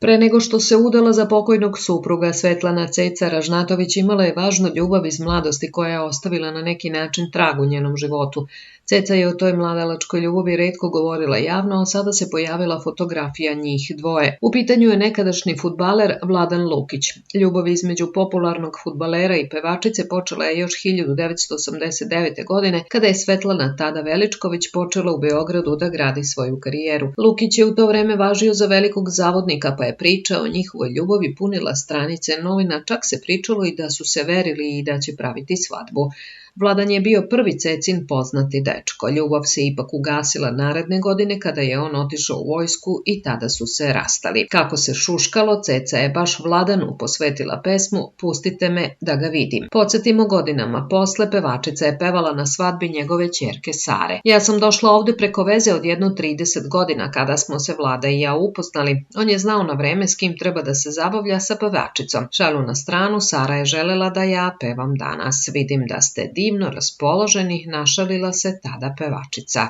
Pre nego što se udala za pokojnog supruga, Svetlana Ceca Ražnatović imala je važnu ljubav iz mladosti koja je ostavila na neki način trag u njenom životu. Ceca je o toj mladalačkoj ljubavi retko govorila javno, a sada se pojavila fotografija njih dvoje. U pitanju je nekadašnji fudbaler Vladan Lukić. Ljubav između popularnog fudbalera i pevačice počela je još 1989. godine, kada je Svetlana tada Veličković počela u Beogradu da gradi svoju karijeru. Lukić je u to vreme važio za velikog zavodnika, pa je priča o njihovoj ljubavi punila stranice novina, čak se pričalo i da su se verili i da će praviti svadbu. Vladan je bio prvi Cecin poznati dečko. Ljubav se ipak ugasila naredne godine kada je on otišao u vojsku i tada su se rastali. Kako se šuškalo, Ceca je baš Vladanu posvetila pesmu Pustite me da ga vidim. Podsjetimo, godinama posle pevačica je pevala na svadbi njegove ćerke Sare. Ja sam došla ovde preko veze od jedno 30 godina kada smo se Vlada i ja upoznali. On je znao na vreme s kim treba da se zabavlja sa pevačicom. Šalu na stranu, Sara je želela da ja pevam danas. Vidim da ste divno raspoloženi, našalila se tada pevačica.